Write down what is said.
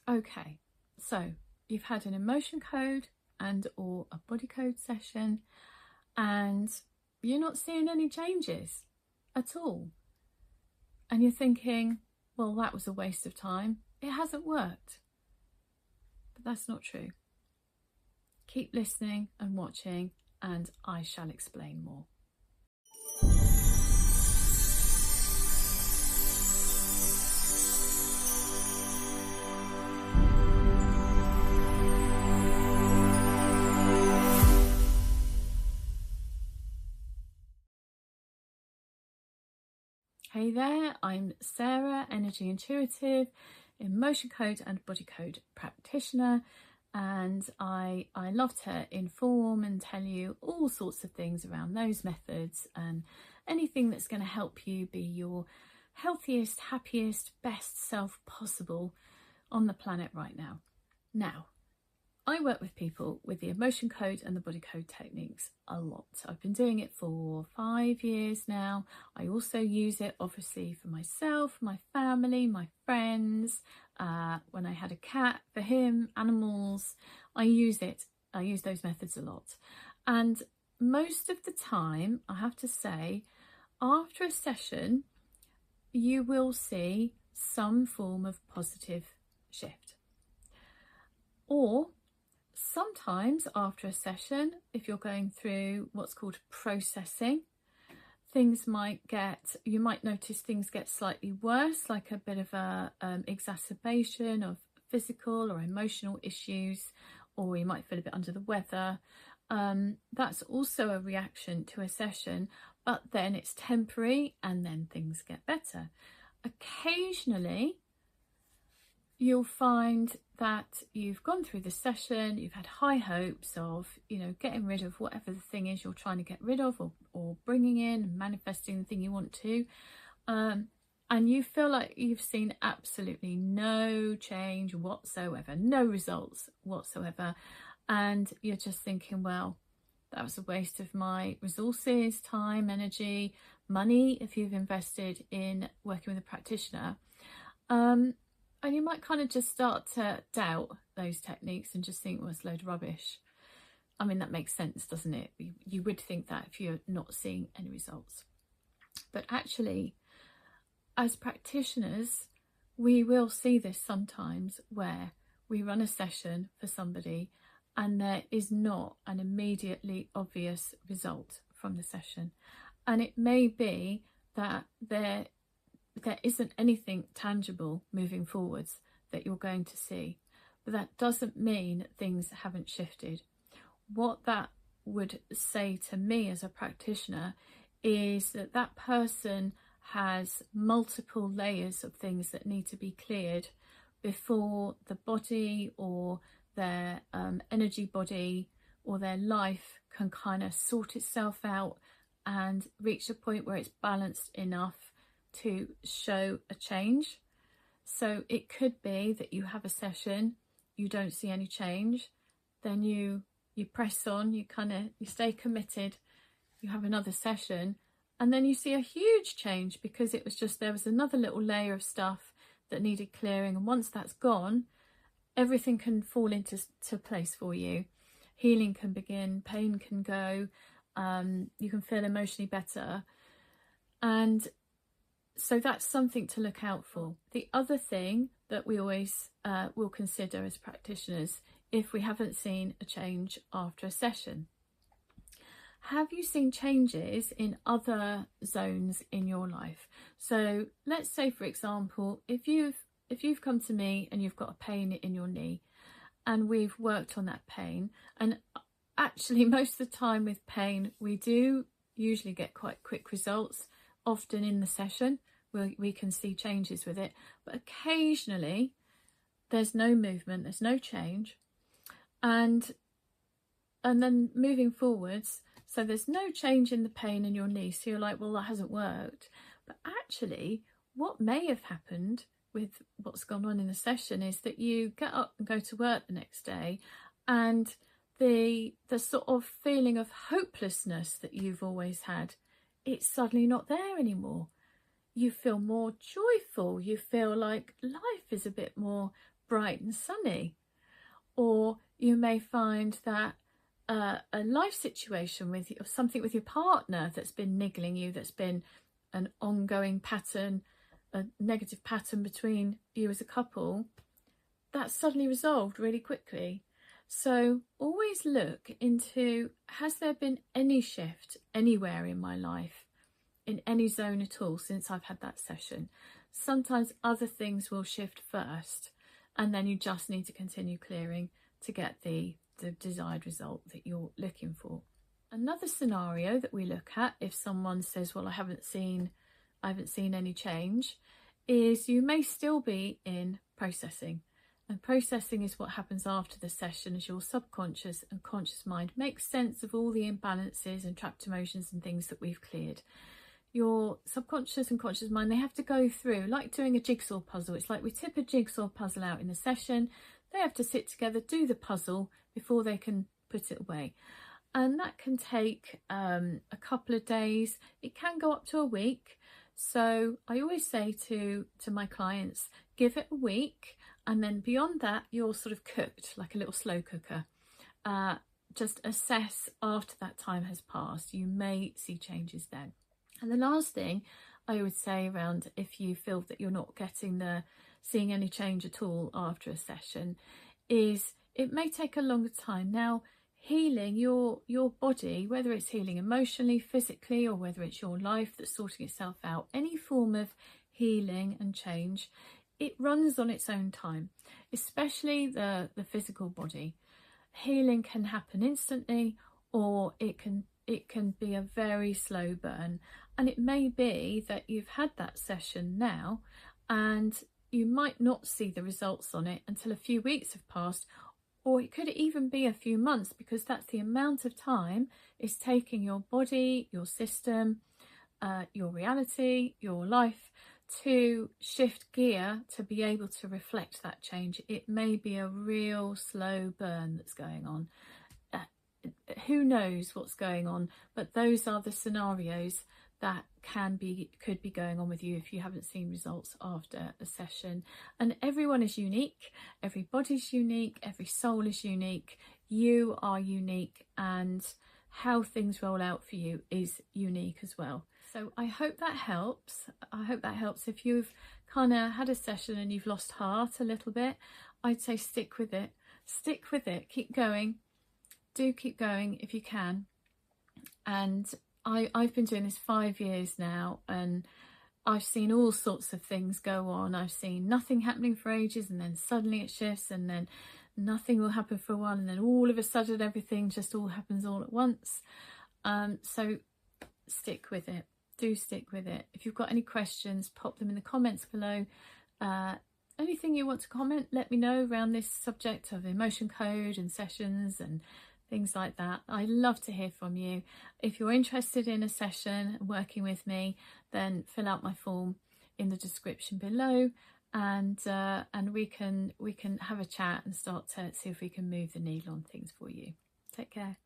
Okay, so you've had an emotion code and or a body code session and you're not seeing any changes at all. And you're thinking, well, that was a waste of time. It hasn't worked. But that's not true. Keep listening and watching, and I shall explain more. Hey there, I'm Sarah, Energy Intuitive, Emotion Code and Body Code practitioner, and I love to inform and tell you all sorts of things around those methods and anything that's going to help you be your healthiest, happiest, best self possible on the planet right now. Now, I work with people with the emotion code and the body code techniques a lot. I've been doing it for 5 years now. I also use it obviously for myself, my family, my friends. When I had a cat, for him, animals, I use those methods a lot. And most of the time, I have to say, after a session, you will see some form of positive shift. Or sometimes after a session, if you're going through what's called processing, you might notice things get slightly worse, like a bit of a exacerbation of physical or emotional issues, or you might feel a bit under the weather. That's also a reaction to a session, but then it's temporary and then things get better. Occasionally, you'll find that you've gone through the session, you've had high hopes of, getting rid of whatever the thing is you're trying to get rid of, or bringing in and manifesting the thing you want to, and you feel like you've seen absolutely no change whatsoever, no results whatsoever, and you're just thinking, well, that was a waste of my resources, time, energy, money if you've invested in working with a practitioner. And you might kind of just start to doubt those techniques and just think, well, it's a load of rubbish. I mean, that makes sense, doesn't it? You would think that if you're not seeing any results. But actually, as practitioners, we will see this sometimes where we run a session for somebody and there is not an immediately obvious result from the session. And it may be that there isn't anything tangible moving forwards that you're going to see, but that doesn't mean things haven't shifted. What that would say to me as a practitioner is that that person has multiple layers of things that need to be cleared before the body or their energy body or their life can kind of sort itself out and reach a point where it's balanced enough to show a change. So it could be that you have a session, you don't see any change, then you press on, you stay committed, you have another session, and then you see a huge change because there was another little layer of stuff that needed clearing, and once that's gone, everything can fall into place for you. Healing can begin, pain can go, you can feel emotionally better, and so that's something to look out for. The other thing that we always will consider as practitioners, if we haven't seen a change after a session, have you seen changes in other zones in your life? So let's say, for example, if you've come to me and you've got a pain in your knee, and we've worked on that pain, and actually most of the time with pain we do usually get quite quick results. Often in the session we can see changes with it, but occasionally there's no movement, there's no change, and then moving forwards, so there's no change in the pain in your knee, so you're like, well, that hasn't worked. But actually what may have happened with what's gone on in the session is that you get up and go to work the next day, and the sort of feeling of hopelessness that you've always had, it's suddenly not there anymore. You feel more joyful, you feel like life is a bit more bright and sunny. Or you may find that a life situation with you, or something with your partner that's been niggling you, that's been an ongoing pattern, a negative pattern between you as a couple, that's suddenly resolved really quickly. So always look into, has there been any shift anywhere in my life, in any zone at all, since I've had that session? Sometimes other things will shift first, and then you just need to continue clearing to get the desired result that you're looking for. Another scenario that we look at, if someone says, well, I haven't seen any change, is you may still be in processing. And processing is what happens after the session, as your subconscious and conscious mind makes sense of all the imbalances and trapped emotions and things that we've cleared. Your subconscious and conscious mind, they have to go through, like doing a jigsaw puzzle. It's like we tip a jigsaw puzzle out in a session. They have to sit together, do the puzzle before they can put it away. And that can take a couple of days. It can go up to a week. So I always say to my clients, give it a week, and then beyond that, you're sort of cooked like a little slow cooker. Just assess after that time has passed. You may see changes then. And the last thing I would say around, if you feel that you're not seeing any change at all after a session, is it may take a longer time. Now, healing your body, whether it's healing emotionally, physically, or whether it's your life that's sorting itself out, any form of healing and change, it runs on its own time, especially the physical body. Healing can happen instantly, or it can be a very slow burn. And it may be that you've had that session now and you might not see the results on it until a few weeks have passed, or it could even be a few months, because that's the amount of time it's taking your body, your system, your reality, your life to shift gear to be able to reflect that change. It may be a real slow burn that's going on. Who knows what's going on, but those are the scenarios that could be going on with you if you haven't seen results after a session. And everyone is unique, every body's unique, every soul is unique, you are unique, and how things roll out for you is unique as well. So I hope that helps. If you've kind of had a session and you've lost heart a little bit, I'd say stick with it, keep going. Do keep going if you can. And I've been doing this 5 years now, and I've seen all sorts of things go on. I've seen nothing happening for ages, and then suddenly it shifts, and then nothing will happen for a while, and then all of a sudden everything just all happens all at once. So stick with it. Do stick with it. If you've got any questions, pop them in the comments below. Anything you want to comment, let me know around this subject of emotion code and sessions and things like that. I love to hear from you. If you're interested in a session working with me, then fill out my form in the description below, and we can have a chat and start to see if we can move the needle on things for you. Take care.